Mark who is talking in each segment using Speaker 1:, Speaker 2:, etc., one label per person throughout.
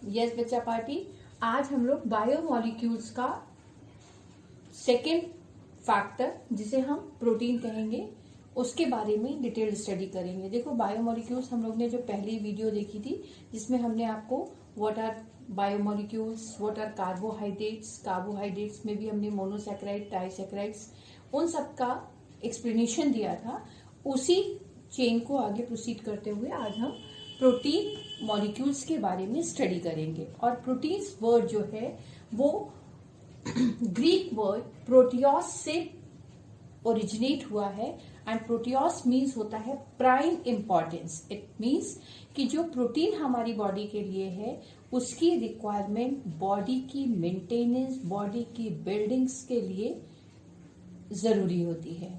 Speaker 1: Yes बच्चा party, आज हम लोग बायोमोलिक्यूल्स का सेकेंड फैक्टर जिसे हम प्रोटीन कहेंगे उसके बारे में डिटेल स्टडी करेंगे। देखो बायोमोलिक्यूल्स हम लोग ने जो पहली वीडियो देखी थी जिसमें हमने आपको what are biomolecules, what are carbohydrates, carbohydrates में भी हमने मोनोसैकेराइड, डाइसैकेराइड्स, उन सब का एक्सप्लेनेशन दिया था। उसी चेन को आगे प्रोसीड करते हुए आज हम प्रोटीन मॉलिक्यूल्स के बारे में स्टडी करेंगे। और प्रोटीन्स वर्ड जो है वो ग्रीक वर्ड प्रोटियोस से ओरिजिनेट हुआ है एंड प्रोटियोस मीन्स होता है प्राइम इंपॉर्टेंस। इट मीन्स कि जो प्रोटीन हमारी बॉडी के लिए है उसकी रिक्वायरमेंट बॉडी की मेंटेनेंस, बॉडी की बिल्डिंग्स के लिए जरूरी होती है।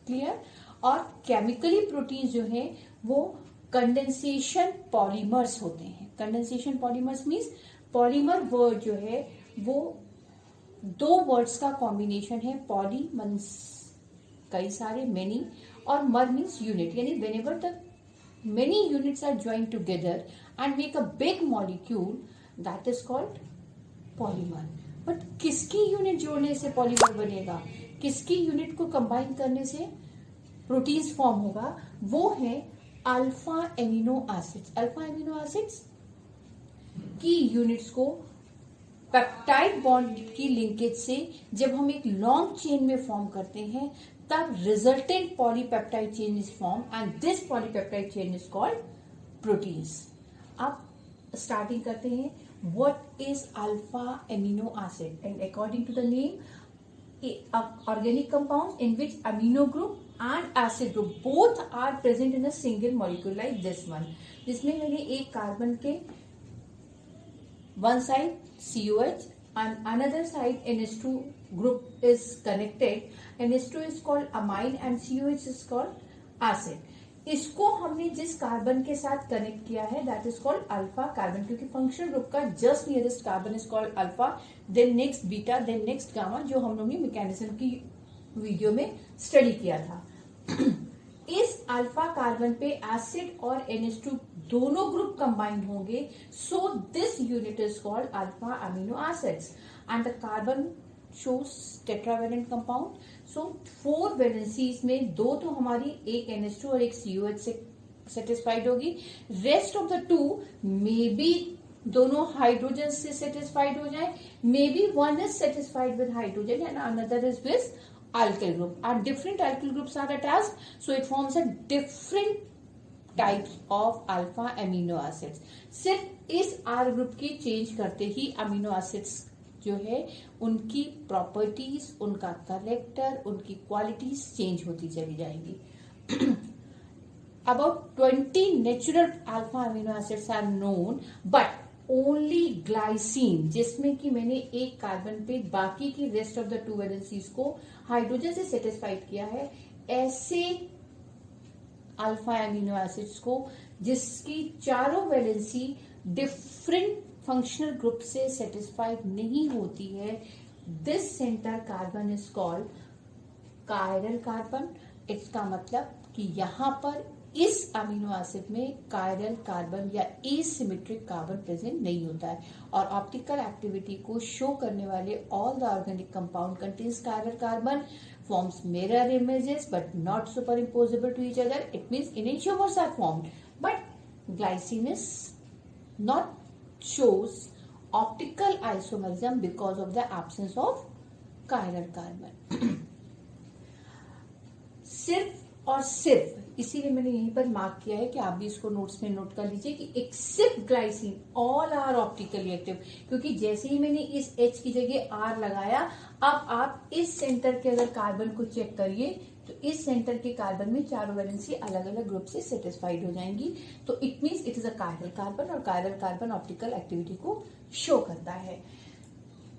Speaker 1: क्लियर? और केमिकली प्रोटीन जो है वो कंडेंसेशन पॉलीमर्स होते हैं। Condensation polymers means polymer word जो है वो दो वर्ड्स का कॉम्बिनेशन है। पॉली मीन्स कई सारे, मेनी, और मर मीन्स यूनिट, यानी whenever the many units are joined together and make a big molecule that is called polymer. But किसकी यूनिट जोड़ने से पॉलीमर बनेगा, किसकी यूनिट को कंबाइन करने से प्रोटीन्स फॉर्म होगा, वो है alpha amino acids. Alpha amino acids की यूनिट्स को पेप्टाइड बॉन्ड की लिंकेज से जब हम एक लॉन्ग चेन में फॉर्म करते हैं तब resultant polypeptide chain is form and this polypeptide chain is called proteins. अब स्टार्टिंग करते हैं, what is alpha amino acid? And according to the name, organic compound in which amino group and acid group both are present in a single molecule like this one, जिसमें मैंने एक carbon के one side COH and another side NH2 group is connected. NH2 is called amine and COH is called acid. इसको हमने जिस carbon के साथ connect किया है that is called alpha carbon, क्योंकि फंक्शनल ग्रुप का just nearest carbon is called alpha, then next beta, then next gamma, जो हम लोग ने मैकेनिज्म की वीडियो में स्टडी किया था। इस अल्फा कार्बन पे एसिड और NH2 दोनों ग्रुप कंबाइंड होंगे, so this unit is called alpha amino acids and the carbon shows tetravalent compound. So 4 valencies में दो तो हमारी एक NH2 और एक COH से सेटिस्फाइड होगी, rest of the 2 may be दोनों हाइड्रोजन से सेटिस्फाइड हो जाए, may be one is satisfied with hydrogen and another is with alkyl group and different alkyl groups are attached, so it forms a different types of alpha amino acids. सिर्फ इस R group की change करते ही amino acids जो है उनकी properties, उनका character, उनकी qualities change होती चली जाएंगी। About 20 natural alpha amino acids are known, but only glycine, जिसमें कि मैंने एक कार्बन पे बाकी की रेस्ट ऑफ द 2 वैलेंसीज को हाइड्रोजन से सेटिस्फाइड किया है, ऐसे अल्फा एमिनो एसिड्स को जिसकी चारों वैलेंसी डिफरेंट फंक्शनल ग्रुप से सेटिस्फाइड नहीं होती है, this centre carbon is called chiral carbon. इसका मतलब कि यहां पर इस अमीनो एसिड में कायरल कार्बन या एसिमेट्रिक कार्बन प्रेजेंट नहीं होता है, और ऑप्टिकल एक्टिविटी को शो करने वाले all the organic compound contains chiral carbon, forms mirror images but not superimposable to each other. It means enantiomers are formed, but glycine is not shows optical isomerism because of the absence of chiral carbon. सिर्फ और सिर्फ इसीलिए मैंने यहीं पर mark किया है कि आप भी इसको नोट्स में नोट कर लीजिए कि except glycine all are optically active, क्योंकि जैसे ही मैंने इस H की जगह R लगाया, अब आप इस सेंटर के अगर कार्बन को चेक करिए तो इस सेंटर के कार्बन में चारों वैलेंसी अलग अलग ग्रुप से सेटिस्फाइड हो जाएंगी, तो it means it is a chiral carbon, और कायरल कार्बन ऑप्टिकल एक्टिविटी को शो करता है।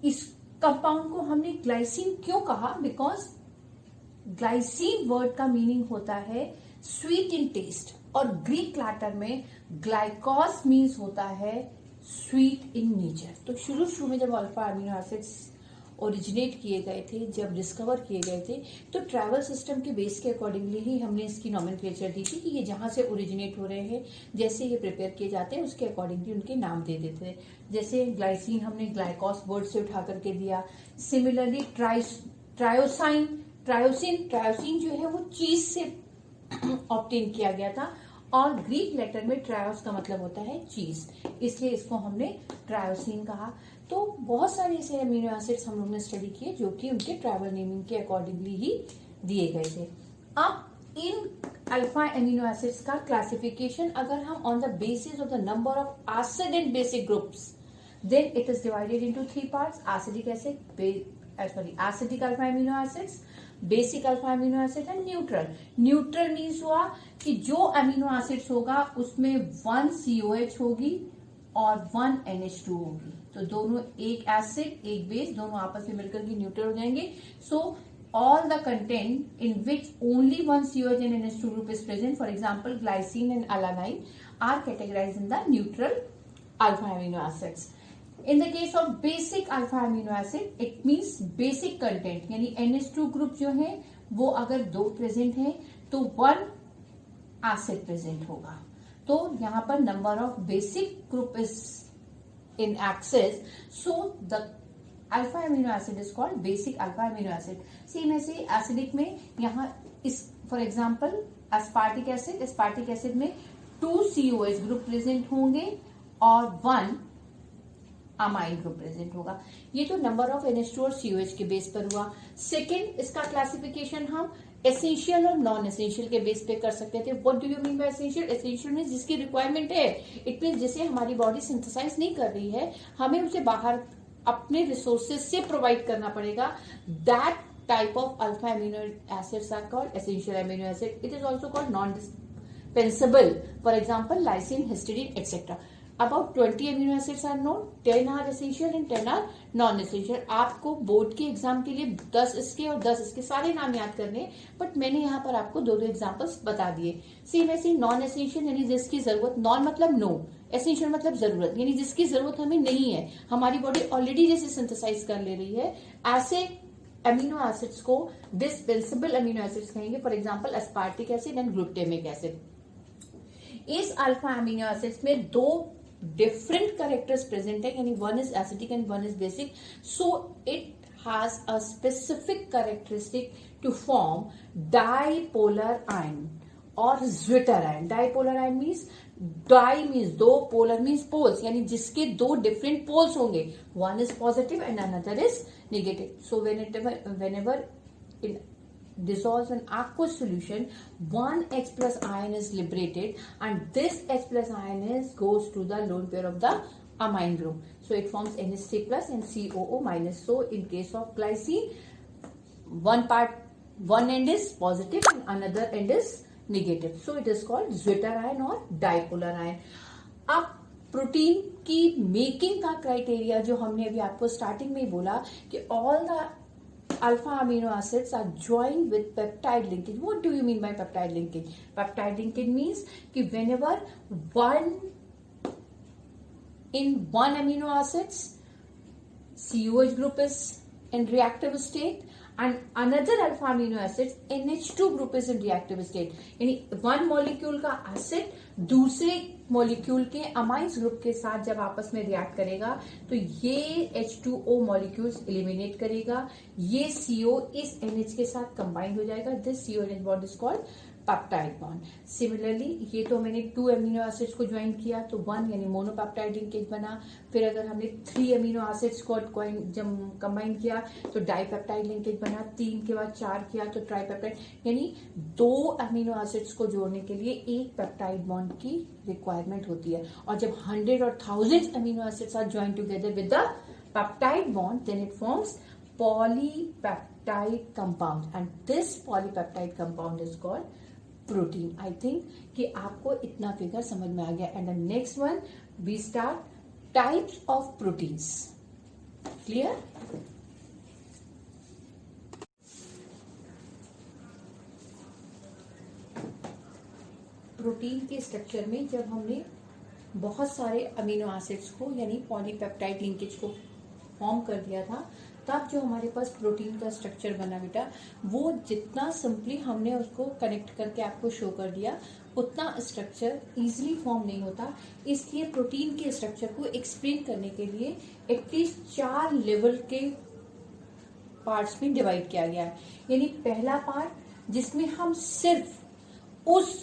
Speaker 1: इस कंपाउंड को हमने ग्लाइसिन क्यों कहा? बिकॉज ग्लाइसिन वर्ड का मीनिंग होता है स्वीट इन टेस्ट, और ग्रीक लैटर में ग्लाइकोस मीन्स होता है स्वीट इन नेचर। तो शुरू में जब अल्फा अमीनो एसिड्स ओरिजिनेट किए गए थे, जब डिस्कवर किए गए थे, तो ट्रैवल सिस्टम के बेस के अकॉर्डिंगली ही हमने इसकी नॉमेनक्लेचर दी थी कि ये जहां से ओरिजिनेट हो रहे हैं, जैसे ये प्रिपेयर किए जाते हैं उसके अकॉर्डिंगली उनके नाम दे देते हैं। जैसे ग्लाइसिन हमने ग्लाइकॉस वर्ड से उठा करके दिया। सिमिलरली ट्रायोसिन जो है वो चीज से ऑब्टेन किया गया था, और ग्रीक लेटर में ट्रायोस का मतलब होता है चीज, इसलिए इसको हमने ट्रायोसिन कहा। तो बहुत सारे ऐसे अमीनो एसिड्स हम लोग ने स्टडी किए जो कि उनके ट्रैवल नेमिंग के अकॉर्डिंगली ही दिए गए थे। अब इन अल्फा अमीनो एसिड्स का क्लासिफिकेशन अगर हम on the basis of the number of acid and basic groups, then it is divided into 3 parts. Acidic alpha amino acids, basic alpha amino acid and neutral. Neutral means हुआ कि जो amino acids होगा उसमें 1 COH होगी और 1 NH2 होगी, तो दोनों एक एसिड एक बेस दोनों आपस में मिलकर के न्यूट्रल हो जाएंगे। सो all the content in which only 1 COH and NH2 group is present, for example glycine and alanine, are categorized in the neutral alpha amino acids. In the case of basic alpha amino acid, it means basic content, यानी NH2 group जो है वो अगर 2 present है तो 1 acid present होगा। तो यहाँ पर number of basic group is in excess, so the alpha amino acid is called basic alpha amino acid. Same ऐसे एसिडिक में यहाँ इस फॉर एग्जाम्पल एस्पार्टिक एसिड में 2 COH ग्रुप प्रेजेंट होंगे और 1 अमाइन ग्रुप प्रेजेंट होगा। ये तो नंबर ऑफ NH2 और COH के बेस पर हुआ। सेकेंड, इसका क्लासिफिकेशन हम एसेंशियल और नॉन एसेंशियल के बेस पे कर सकते थे। What do you mean bye essential? Essential mean जिसकी रिक्वायरमेंट है, इट मीन जिसे हमारी बॉडी सिंथेसाइज नहीं कर रही है, हमें उसे बाहर अपने रिसोर्सेज से प्रोवाइड करना पड़ेगा। That type of alpha amino acids are called essential amino acid. It is also called non dispensable, for example lysine, histidine etcetera. About 20 amino acids are known, 10 are essential and 10 are non-essential. आपको board के exam के लिए 10 इसके और 10 इसके सारे नाम याद करने, बट मैंने यहाँ पर आपको 2 एग्जाम्पल्स बता दिए। सेम ऐसे नॉन एसेंशियल यानी जिसकी जरूरत, नॉन मतलब नो, एसेंशियल मतलब जरूरत, यानी जिसकी जरूरत हमें नहीं है, हमारी बॉडी ऑलरेडी जैसे सिंथेसाइज कर ले रही है, ऐसे अमीनो एसिड्स को डिस्पेंसेबल अमीनो एसिड्स कहेंगे। For example aspartic acid and glutamic acid. इस अल्फा अमीनो एसिड्स में 2 different characters present है, यानी one is acidic and one is basic, so it has a specific characteristic to form dipolar ion or Zwitter ion. Dipolar ion means di means 2, polar means poles, यानी जिसके 2 different poles होंगे, one is positive and another is negative. So whenever in dissolves in aqueous solution, 1 H plus ion is liberated and this H plus ion goes to the lone pair of the amine group. So it forms NH3 plus and COO minus. So in case of glycine, one end is positive and another end is negative. So it is called Zwitter ion or dipolar ion. अब protein की making का criteria जो हमने अभी आपको starting में ही बोला कि all the alpha amino acids are joined with peptide linkage. What do you mean by peptide linkage? Peptide linkage means कि whenever one amino acids COH group is in reactive state and another alpha amino acids NH2 group is in reactive state, यानी one molecule का acid दूसरे molecule के amines group के साथ जब आपस में रिएक्ट करेगा तो ये H2O मॉलिक्यूल्स एलिमिनेट करेगा, ये CO इस NH के साथ कंबाइंड हो जाएगा। This CO NH bond is called peptide bond. Similarly ये तो मैंने 2 अमीनो एसिड्स को ज्वाइन किया तो 1 यानी मोनोपेप्टाइड लिंकेज बना। फिर अगर हमने 3 अमीनो एसिड्स को जब कंबाइन किया तो डाइपेप्टाइड लिंकेज बना। 3 के बाद 4 किया तो ट्राइपेप्टाइड, यानी 2 अमीनो एसिड्स को जोड़ने के लिए एक पेप्टाइड बॉन्ड की रिक्वायरमेंट होती है। और जब 100 और 1000 amino acids are join together with the peptide bond then it forms polypeptide compound and this polypeptide compound is called protein. I think कि आपको इतना फिगर समझ में आ गया। And the next one we start types of proteins. Clear? Protein के structure में जब हमने बहुत सारे अमीनो एसिड्स को यानी पॉलीपेप्टाइड लिंकेज को फॉर्म कर दिया था तब जो हमारे पास प्रोटीन का स्ट्रक्चर बना बेटा, वो जितना सिंपली हमने उसको कनेक्ट करके आपको शो कर दिया उतना स्ट्रक्चर इजीली फॉर्म नहीं होता। इसलिए प्रोटीन के स्ट्रक्चर को एक्सप्लेन करने के लिए एटलीस्ट 4 लेवल के पार्ट्स में डिवाइड किया गया है। यानी पहला पार्ट जिसमें हम सिर्फ उस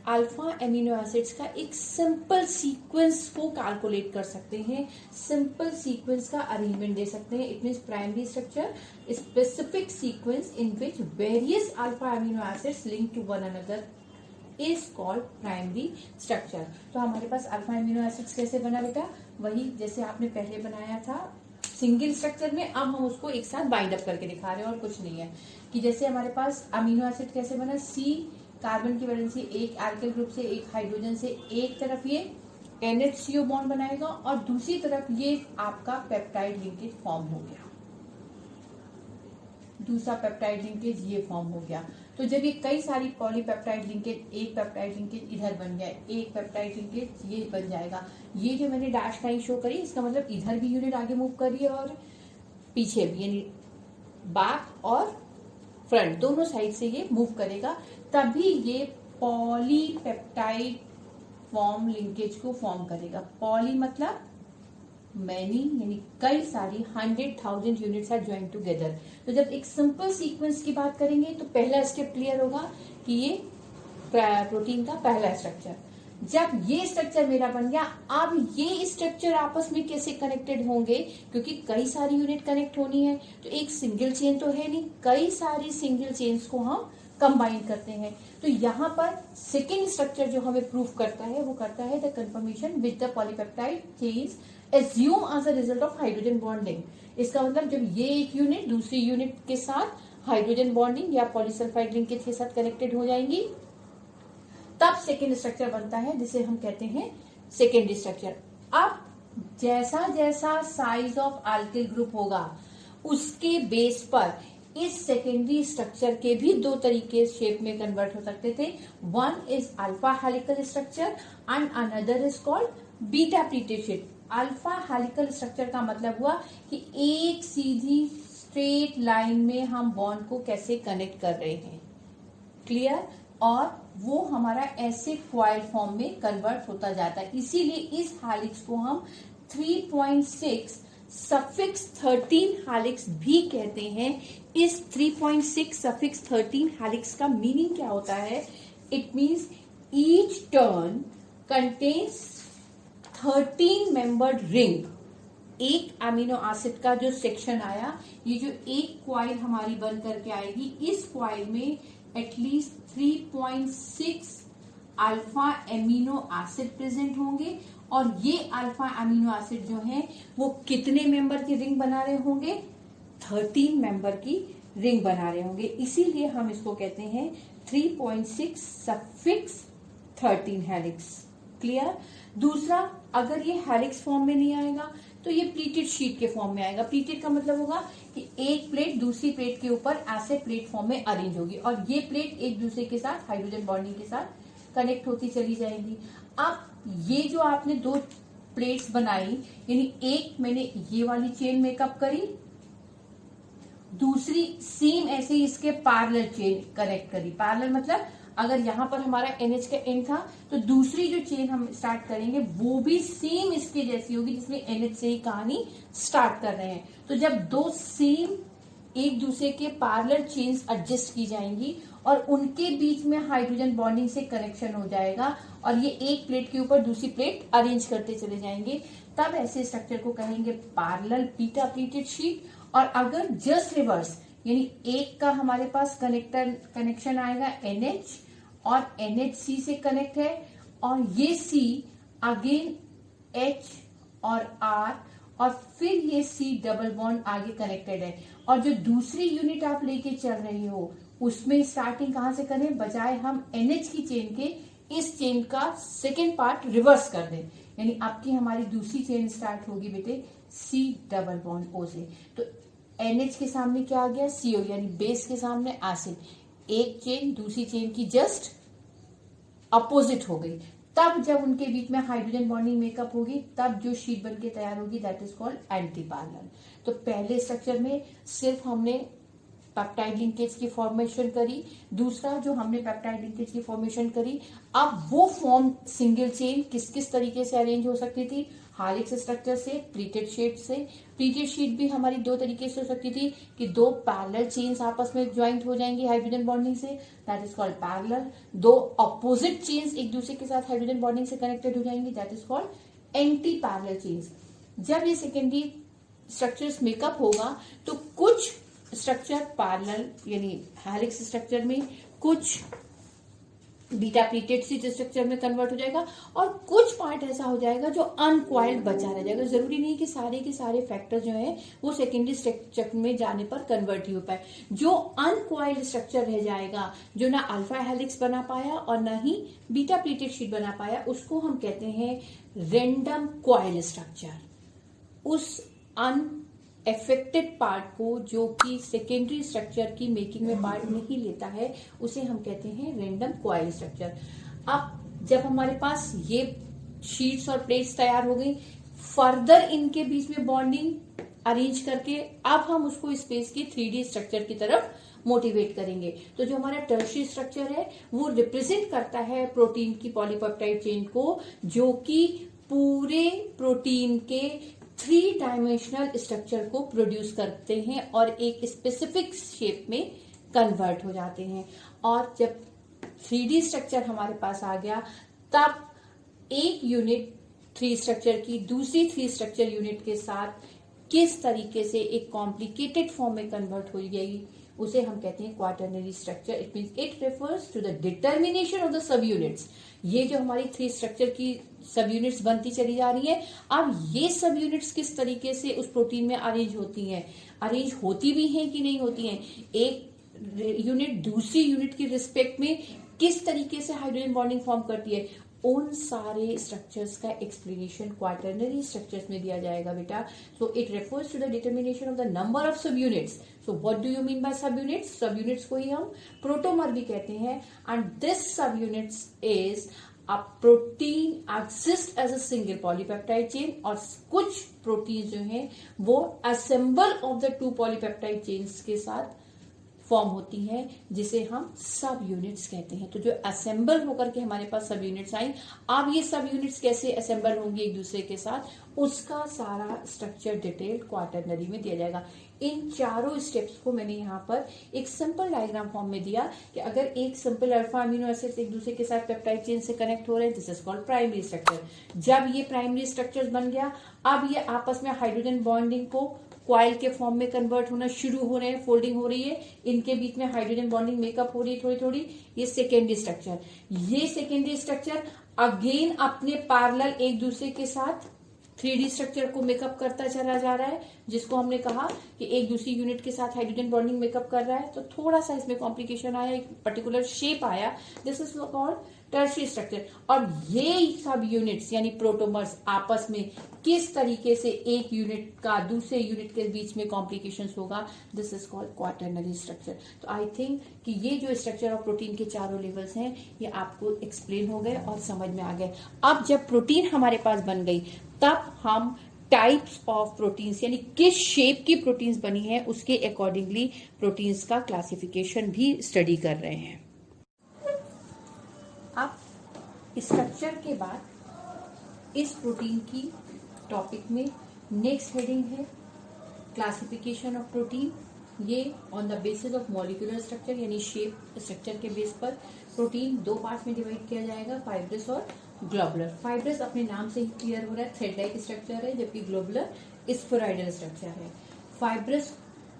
Speaker 1: अल्फा एमिनो एसिड्स का एक सिंपल सीक्वेंस को कैलकुलेट कर सकते हैं, सिंपल सीक्वेंस का अरेंजमेंट दे सकते हैं। It means primary structure, specific sequence in which various alpha amino acids link to one another is called primary structure. तो हमारे पास अल्फा एमिनो एसिड्स कैसे बना बेटा, वही जैसे आपने पहले बनाया था सिंगल स्ट्रक्चर में, अब हम उसको एक साथ बाइंड अप करके दिखा रहे हैं और कुछ नहीं है। कि जैसे हमारे पास अमीनो एसिड कैसे बना, सी कार्बन की वजह से एक एल्किल ग्रुप से एक हाइड्रोजन से एक तरफ ये NHCO बॉन्ड बनाएगा और दूसरी तरफ ये आपका पेप्टाइड लिंकेज फॉर्म हो गया, दूसरा पेप्टाइड लिंकेज ये फॉर्म हो गया। तो जब ये कई सारी पॉलीपेप्टाइड लिंकेज, एक पेप्टाइड लिंकेज इधर बन गया, एक पेप्टाइड लिंकेज ये बन जाएगा। ये जो मैंने डैश लाइन शो करी इसका मतलब इधर भी यूनिट आगे मूव करिए और पीछे भी, यानी बैक और फ्रंट दोनों साइड से ये मूव करेगा, तभी ये पॉलीपेप्टाइड फॉर्म लिंकेज को फॉर्म करेगा। पॉली मतलब मैनी, यानी कई सारी 100,000 यूनिट्स आर ज्वाइन टुगेदर। तो जब एक सिंपल सीक्वेंस की बात करेंगे तो पहला स्टेप क्लियर होगा कि ये प्रोटीन का पहला स्ट्रक्चर। जब ये स्ट्रक्चर मेरा बन गया, अब ये स्ट्रक्चर आपस में कैसे कनेक्टेड होंगे, क्योंकि कई सारी यूनिट कनेक्ट होनी है तो एक सिंगल चेन तो है नहीं, कई सारी सिंगल चेन्स को हम कंबाइन करते हैं। तो यहाँ पर सेकेंड स्ट्रक्चर जो हमें प्रूफ करता है वो करता है the confirmation with the polypeptide chains assume as a result of hydrogen bonding। इसका मतलब जब ये एक यूनिट दूसरी यूनिट के साथ हाइड्रोजन बॉन्डिंग या पॉलीसल्फाइड लिंकेज के साथ कनेक्टेड हो जाएंगी, तब सेकेंड स्ट्रक्चर बनता है जिसे हम कहते हैं सेकेंडरी स्ट्रक्चर। अब जैसा जैसा साइज ऑफ अल्किल ग्रुप होगा उसके बेस पर इस सेकेंडरी स्ट्रक्चर के भी दो तरीके शेप में कन्वर्ट हो सकते थे। One is alpha helical structure and another is called beta pleated shape. Alpha helical structure का मतलब हुआ कि एक सीधी स्ट्रेट लाइन में हम बॉन्ड को कैसे कनेक्ट कर रहे हैं, क्लियर, और वो हमारा ऐसे क्वाइल फॉर्म में कन्वर्ट होता जाता है। इसीलिए इस हेलिक्स को हम 3.6 सफिक्स 13 हेलिक्स भी कहते हैं। इस 3.6 सफिक्स 13 हेलिक्स का मीनिंग क्या होता है, it means each turn contains 13 membered ring. एक अमीनो एसिड का जो सेक्शन आया, ये जो एक क्वाइल हमारी बन करके आएगी, इस क्वाइल में at least 3.6 alpha amino acid present होंगे और ये अल्फा एमिनो एसिड जो है वो कितने मेंबर की रिंग बना रहे होंगे, 13 मेंबर की रिंग बना रहे होंगे। इसीलिए हम इसको कहते हैं 3.6 सफिक्स 13 हेलिक्स, क्लियर। दूसरा, अगर ये हेलिक्स फॉर्म में नहीं आएगा तो ये प्लीटेड शीट के फॉर्म में आएगा। प्लीटेड का मतलब होगा कि एक प्लेट दूसरी प्लेट के ऊपर ऐसे प्लेट फॉर्म में अरेंज होगी और ये प्लेट एक दूसरे के साथ हाइड्रोजन बॉन्डिंग के साथ कनेक्ट होती चली जाएंगी। अब ये जो आपने दो प्लेट्स बनाई, यानी एक मैंने ये वाली चेन मेकअप करी, दूसरी सेम ऐसे ही इसके पैरेलल चेन कनेक्ट करी। पैरेलल मतलब अगर यहाँ पर हमारा NH का एंड था तो दूसरी जो चेन हम स्टार्ट करेंगे वो भी सेम इसके जैसी होगी जिसमें NH से ही कहानी स्टार्ट कर रहे हैं। तो जब दो सेम एक दूसरे के पैरेलल चेन्स एडजस्ट की जाएंगी और उनके बीच में हाइड्रोजन बॉन्डिंग से कनेक्शन हो जाएगा और ये एक प्लेट के ऊपर दूसरी प्लेट अरेंज करते चले जाएंगे, तब ऐसे स्ट्रक्चर को कहेंगे पैरेलल बीटा प्लीटेड शीट। और अगर जस्ट रिवर्स, यानी एक का हमारे पास कनेक्शन आएगा NH और NHC से कनेक्ट है और ये C अगेन H और R और फिर ये C डबल बॉन्ड आगे कनेक्टेड है, और जो दूसरी यूनिट आप लेके चल रही हो उसमें स्टार्टिंग कहां से करें, बजाय हम NH की चेन के इस चेन का सेकेंड पार्ट रिवर्स कर दें, यानी आपकी हमारी दूसरी चेन स्टार्ट होगी बेटे C डबल बॉन्ड O से। तो NH के सामने क्या आ गया, CO, यानी बेस के सामने एसिड। एक चेन दूसरी चेन की जस्ट अपोजिट हो गई, तब जब उनके बीच में हाइड्रोजन बॉन्डिंग मेकअप होगी तब जो शीट बन के तैयार होगी that is called anti parallel. तो पहले स्ट्रक्चर में सिर्फ हमने पेप्टाइड लिंकेज की फॉर्मेशन करी, दूसरा जो हमने पेप्टाइड लिंकेज की फॉर्मेशन करी, अब वो फॉर्म सिंगल चेन किस किस तरीके से अरेंज हो सकती थी, हेलिक्स स्ट्रक्चर से, प्लीटेड शीट से। प्लीटेड शीट भी हमारी दो तरीके से हो सकती थी कि दो पैरेलल चेन्स आपस में ज्वाइंट हो जाएंगी हाइड्रोजन बॉन्डिंग से, दैट इज कॉल्ड पैरेलल। दो अपोजिट चेन्स एक दूसरे के साथ हाइड्रोजन बॉन्डिंग से कनेक्टेड हो जाएंगी, that is called anti parallel chains. जब ये सेकेंडरी स्ट्रक्चर्स मेकअप होगा तो कुछ स्ट्रक्चर पैरेलल यानी हेलिक्स स्ट्रक्चर में, कुछ बीटा प्लीटेड शीट स्ट्रक्चर में कन्वर्ट हो जाएगा और कुछ पार्ट ऐसा हो जाएगा जो अनक्वाइल्ड बचा रह जाएगा। जरूरी नहीं कि सारे के सारे फैक्टर जो है वो सेकेंडरी स्ट्रक्चर में जाने पर कन्वर्ट ही हो पाए। जो अनक्वाइल्ड स्ट्रक्चर रह जाएगा, जो ना अल्फा हेलिक्स बना पाया और ना ही बीटा प्लीटेड शीट बना पाया, उसको हम कहते हैं रैंडम क्वाइल स्ट्रक्चर। उस अनएफेक्टेड पार्ट को जो कि सेकेंडरी स्ट्रक्चर की मेकिंग में पार्ट नहीं लेता है उसे हम कहते हैं रैंडम क्वाइल स्ट्रक्चर। अब जब हमारे पास ये शीट्स और प्लेट्स तैयार हो गई, फर्दर इनके बीच में बॉन्डिंग अरेंज करके अब हम उसको स्पेस की 3D स्ट्रक्चर की तरफ मोटिवेट करेंगे। तो जो हमारा टर्शियरी स्ट्रक्चर है वो रिप्रेजेंट करता है प्रोटीन की पॉलीपेप्टाइड चेन को, जो कि पूरे प्रोटीन के 3 डायमेंशनल स्ट्रक्चर को प्रोड्यूस करते हैं और एक स्पेसिफिक शेप में कन्वर्ट हो जाते हैं। और जब 3D स्ट्रक्चर हमारे पास आ गया तब एक यूनिट 3 स्ट्रक्चर की दूसरी 3 स्ट्रक्चर यूनिट के साथ किस तरीके से एक कॉम्प्लिकेटेड फॉर्म में कन्वर्ट हो गई उसे हम कहते हैं quaternary structure. It means it refers to the determination of the subunits. ये जो हमारी 3 स्ट्रक्चर की सब यूनिट्स बनती चली जा रही है, अब ये सब यूनिट्स किस तरीके से उस प्रोटीन में अरेंज होती हैं, अरेंज होती भी हैं कि नहीं होती हैं, एक यूनिट दूसरी यूनिट की रिस्पेक्ट में किस तरीके से हाइड्रोजन बॉन्डिंग फॉर्म करती है, उन सारे स्ट्रक्चर्स का एक्सप्लेनेशन क्वाटरनरी स्ट्रक्चर्स में दिया जाएगा बेटा। So it refers to the determination of the number of subunits. So what do you mean by subunits? Subunits को ही हम प्रोटोमर भी कहते हैं। And this subunits is a protein exist as a single polypeptide chain, और कुछ protein जो है वो assemble of the 2 polypeptide chains के साथ फॉर्म होती हैं, जिसे हम सब यूनिट्स कहते हैं। तो जो असेंबल होकर के हमारे पास सब यूनिट्स आई, अब ये सब यूनिट्स कैसे असेंबल होंगी एक दूसरे के साथ, उसका सारा स्ट्रक्चर डिटेल क्वाटरनरी में दिया जाएगा। इन चारों स्टेप्स को मैंने यहाँ पर एक सिंपल डायग्राम फॉर्म में दिया कि अगर एक सिंपल अल्फा अमीनो एसिड्स एक दूसरे के साथ पेप्टाइड चेन से कनेक्ट हो रहे हैं, this is called primary structure. जब ये प्राइमरी स्ट्रक्चर बन गया, अब ये आपस में हाइड्रोजन बॉन्डिंग को क्वाइल के फॉर्म में कन्वर्ट होना शुरू हो रहे हैं, फोल्डिंग हो रही है, इनके बीच में हाइड्रोजन बॉन्डिंग मेकअप हो रही है थोड़ी थोड़ी। ये सेकेंडरी स्ट्रक्चर, ये सेकेंडरी स्ट्रक्चर अगेन अपने पैरेलल एक दूसरे के साथ 3D स्ट्रक्चर को मेकअप करता चला जा रहा है, जिसको हमने कहा कि एक दूसरी यूनिट के साथ हाइड्रोजन बॉन्डिंग मेकअप कर रहा है। तो थोड़ा सा इसमें कॉम्प्लिकेशन आया, एक पर्टिकुलर शेप आया, this is called tertiary structure. और ये सब यूनिट्स यानी प्रोटोमर्स आपस में किस तरीके से एक यूनिट का दूसरे यूनिट के बीच में कॉम्प्लिकेशंस होगा, this is called quaternary structure. तो आई थिंक कि ये जो स्ट्रक्चर ऑफ प्रोटीन के चारों लेवल्स हैं ये आपको एक्सप्लेन हो गए और समझ में आ गए। अब जब प्रोटीन हमारे पास बन गई तब हम टाइप्स ऑफ प्रोटीन्स यानी किस शेप की प्रोटीन्स बनी है उसके अकॉर्डिंगली प्रोटीन्स का क्लासिफिकेशन भी स्टडी कर रहे हैं। अब स्ट्रक्चर के बाद इस प्रोटीन की टॉपिक में नेक्स्ट हेडिंग है क्लासिफिकेशन ऑफ प्रोटीन। ये on the basis of molecular structure यानी शेप स्ट्रक्चर के बेस पर प्रोटीन 2 पार्ट्स में डिवाइड किया जाएगा, फाइब्रस और ग्लोबुलर। फाइब्रस अपने नाम से ही क्लियर हो रहा है, थ्रेड लाइक स्ट्रक्चर है, जबकि ग्लोबुलर स्फेरॉइडल स्ट्रक्चर है। फाइब्रस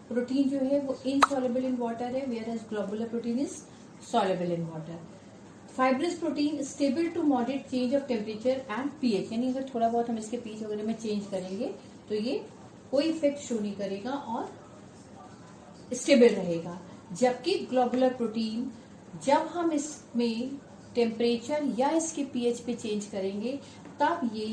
Speaker 1: प्रोटीन जो है वो इनसॉल्युबल इन वाटर है, whereas globular protein is soluble in water. Fibrous protein stable to moderate change of temperature and pH, यानी अगर थोड़ा बहुत हम इसके पीएच वगैरह में चेंज करेंगे तो ये कोई इफेक्ट शो नहीं करेगा और स्टेबल रहेगा। जबकि ग्लोबुलर प्रोटीन जब हम इसमें टेम्परेचर या इसके पीएच पे चेंज करेंगे तब ये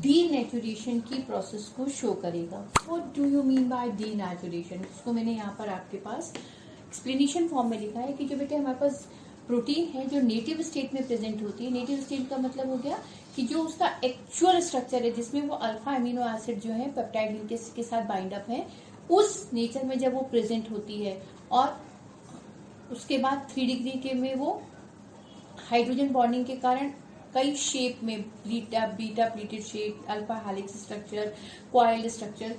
Speaker 1: डीनेचुरेशन की प्रोसेस को शो करेगा। What do you mean bye denaturation? इसको मैंने यहाँ पर आपके पास एक्सप्लेनेशन फॉर्म में लिखा है कि जो बेटे हमारे पास प्रोटीन है जो नेटिव स्टेट में प्रेजेंट होती है। नेटिव स्टेट का मतलब हो गया कि जो उसका एक्चुअल स्ट्रक्चर है, जिसमें वो अल्फा अमीनो एसिड जो है पेप्टाइड लिंकेज के साथ बाइंड अप है, उस नेचर में जब वो प्रेजेंट होती है, और उसके बाद 3 डिग्री के में वो हाइड्रोजन बॉन्डिंग के कारण कई शेप में, beta pleated shape, alpha helix structure, coiled structure,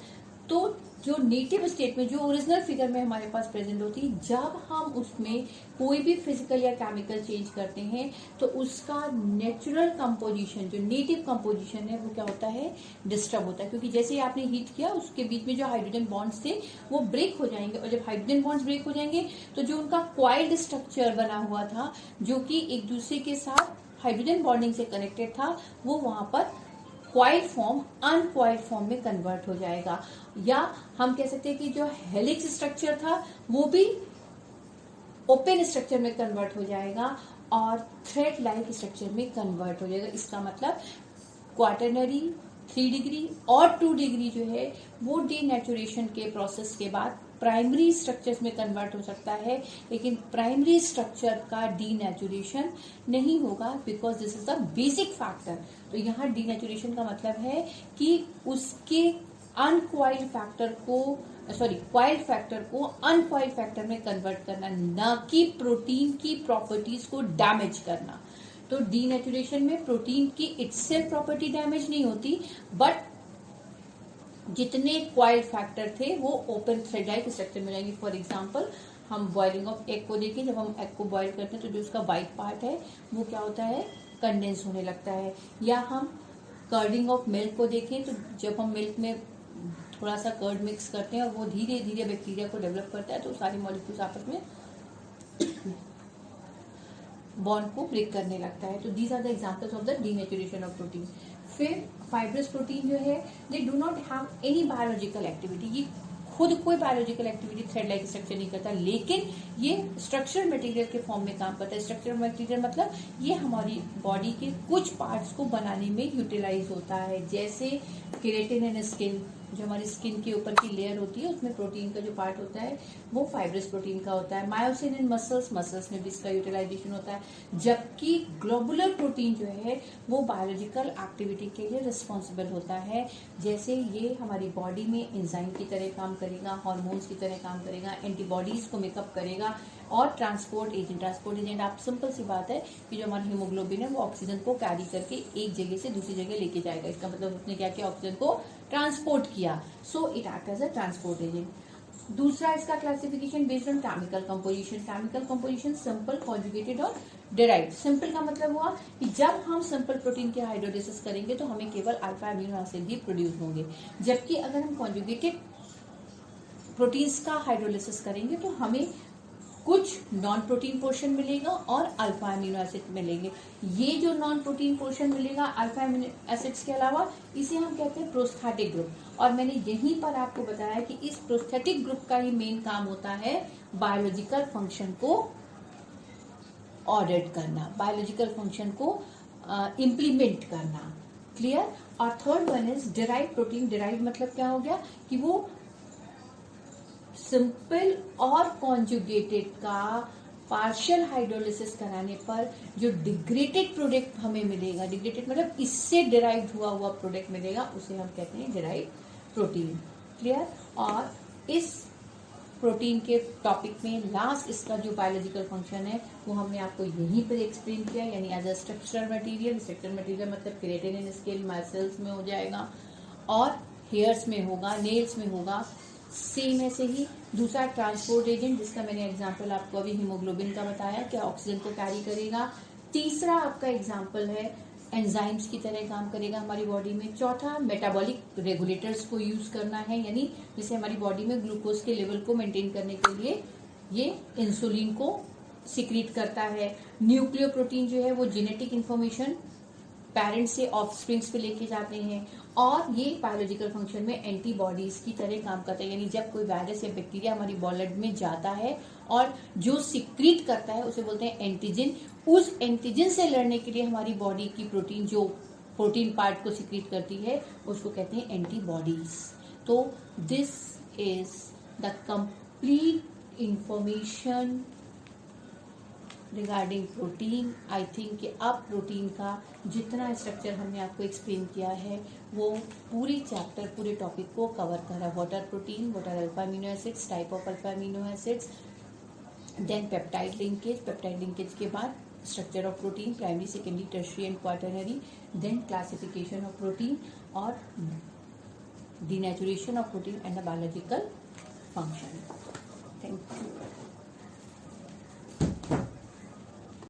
Speaker 1: तो जो नेटिव स्टेट में, जो ओरिजिनल फिगर में हमारे पास प्रेजेंट होती है, जब हम उसमें कोई भी फिजिकल या केमिकल चेंज करते हैं तो उसका नेचुरल कंपोजिशन, जो नेटिव कंपोजिशन है, वो क्या होता है, डिस्टर्ब होता है। क्योंकि जैसे ही आपने हीट किया, उसके बीच में जो हाइड्रोजन बॉन्ड्स थे वो ब्रेक हो जाएंगे, और जब हाइड्रोजन बॉन्ड्स ब्रेक हो जाएंगे तो जो उनका क्वाइल्ड स्ट्रक्चर बना हुआ था, जो कि एक दूसरे के साथ हाइड्रोजन बॉन्डिंग से कनेक्टेड था, वो वहां पर क्वाइल्ड फॉर्म अनक्वाइल्ड फॉर्म में कन्वर्ट हो जाएगा। या हम कह सकते हैं कि जो हेलिक्स स्ट्रक्चर था वो भी ओपन स्ट्रक्चर में कन्वर्ट हो जाएगा और थ्रेड लाइक स्ट्रक्चर में कन्वर्ट हो जाएगा। इसका मतलब क्वाटरनरी, 3 डिग्री और 2 डिग्री जो है वो डीनेचुरेशन के प्रोसेस के बाद प्राइमरी स्ट्रक्चर्स में कन्वर्ट हो सकता है, लेकिन प्राइमरी स्ट्रक्चर का डीनेचुरेशन नहीं होगा, because this is the basic factor. तो यहाँ डीनेचुरेशन का मतलब है कि उसके अनक्वाइल्ड फैक्टर को, क्वाइल्ड फैक्टर को अनक्वाइल्ड फैक्टर में कन्वर्ट करना, न कि प्रोटीन की प्रॉपर्टीज को डैमेज करना। तो डीनेचुरेशन में प्रोटीन की इटसेल्फ प्रॉपर्टी डैमेज नहीं होती, बट जितने क्वाइल्ड फैक्टर थे वो ओपन थ्रेड लाइक स्ट्रक्चर में जाएंगे। फॉर एग्जाम्पल, हम बॉइलिंग ऑफ एग को देखें, जब हम एग को बॉइल करते हैं तो जो उसका व्हाइट पार्ट है वो क्या होता है, कंडेंस होने लगता है। या हम कर्डिंग ऑफ मिल्क को देखें, तो जब हम मिल्क में थोड़ा सा कर्ड मिक्स करते हैं और वो धीरे धीरे बैक्टीरिया को डेवलप करता है, तो सारे मॉलिक्यूल्स आपस में बॉन्ड को ब्रेक करने लगता है। तो these are the examples of the denaturation of protein. फिर फाइब्रस प्रोटीन जो है, they do not have any biological activity, ये खुद कोई biological activity thread like structure नहीं करता, लेकिन ये स्ट्रक्चरल मटेरियल के फॉर्म में काम करता है। स्ट्रक्चरल मटेरियल मतलब ये हमारी बॉडी के कुछ पार्ट्स को बनाने में यूटिलाइज होता है, जैसे केराटिन एंड स्किन, जो हमारी स्किन के ऊपर की लेयर होती है उसमें प्रोटीन का जो पार्ट होता है वो फाइब्रस प्रोटीन का होता है। मायोसिन इन मसल्स में भी इसका यूटिलाइजेशन होता है। जबकि ग्लोबुलर प्रोटीन जो है वो बायोलॉजिकल एक्टिविटी के लिए रिस्पॉन्सिबल होता है, जैसे ये हमारी बॉडी में एंजाइम की तरह काम करेगा, हार्मोन्स की तरह काम करेगा, एंटीबॉडीज को मेकअप करेगा, और ट्रांसपोर्ट एजेंट आप सिंपल सी बात है कि जो हमारा हीमोग्लोबिन है वो ऑक्सीजन को कैरी करके एक जगह से दूसरी जगह लेके जाएगा। इसका मतलब उसने क्या किया, ऑक्सीजन को ट्रांसपोर्ट किया, so it act as a transport agent. दूसरा इसका classification based on chemical composition. Chemical composition simple, conjugated और डिराइव्ड। सिंपल का मतलब हुआ कि जब हम सिंपल प्रोटीन के हाइड्रोलिसिस करेंगे तो हमें केवल अल्फा अमीनो एसिड ही प्रोड्यूस होंगे, जबकि अगर हम कॉन्जुगेटेड प्रोटीन्स का हाइड्रोलिसिस करेंगे तो हमें कुछ नॉन प्रोटीन पोर्शन मिलेगा और अल्फा अमीनो एसिड मिलेंगे। ये जो नॉन प्रोटीन पोर्शन मिलेगा अल्फा अमीनो एसिड्स के अलावा, इसे हम कहते हैं प्रोस्थेटिक ग्रुप। और मैंने यहीं पर आपको बताया कि इस प्रोस्थेटिक ग्रुप का ही मेन काम होता है बायोलॉजिकल फंक्शन को ऑडिट करना, बायोलॉजिकल फंक्शन को इम्प्लीमेंट करना। क्लियर। और third one is derived protein. Derived मतलब क्या हो गया कि वो सिंपल और कॉन्जुगेटेड का पार्शियल हाइड्रोलिसिस कराने पर जो डिग्रेडेड प्रोडक्ट हमें मिलेगा, डिग्रेडेड मतलब इससे डिराइव हुआ प्रोडक्ट मिलेगा, उसे हम कहते हैं डिराइव प्रोटीन। क्लियर। और इस प्रोटीन के टॉपिक में लास्ट इसका जो बायोलॉजिकल फंक्शन है वो हमने आपको यहीं पर एक्सप्लेन किया, यानी as a structural material. Structural material मतलब केराटिन इन स्किन, मसल्स में हो जाएगा और हेयर्स में होगा, नेल्स में होगा। सेम ऐसे ही दूसरा ट्रांसपोर्ट एजेंट, जिसका मैंने एग्जांपल आपको अभी हीमोग्लोबिन का बताया, क्या ऑक्सीजन को कैरी करेगा। तीसरा आपका एग्जांपल है एंजाइम्स की तरह काम करेगा हमारी बॉडी में। चौथा मेटाबॉलिक रेगुलेटर्स को यूज करना है, यानी जैसे हमारी बॉडी में ग्लूकोज के लेवल को मेंटेन करने के लिए ये इंसुलिन को सिक्रीट करता है। न्यूक्लियोप्रोटीन जो है वो जेनेटिक इंफॉर्मेशन पेरेंट्स से ऑफस्प्रिंग्स पे लेके जाते हैं, और ये बायोलॉजिकल फंक्शन में एंटीबॉडीज की तरह काम करता है, यानी जब कोई वायरस या बैक्टीरिया हमारी ब्लड में जाता है और जो सिक्रीट करता है उसे बोलते हैं एंटीजन। उस एंटीजन से लड़ने के लिए हमारी बॉडी की प्रोटीन, जो प्रोटीन पार्ट को सिक्रीट करती है, उसको कहते हैं एंटीबॉडीज। तो this is the complete information regarding protein, I think कि अब प्रोटीन का जितना स्ट्रक्चर हमने आपको एक्सप्लेन किया है वो पूरी चैप्टर, पूरे टॉपिक को कवर करा। What are protein, what are alpha amino acids, type of alpha amino acids, then peptide linkage के बाद structure of protein, primary, secondary, tertiary and quaternary, then classification of protein और denaturation of protein and the biological function.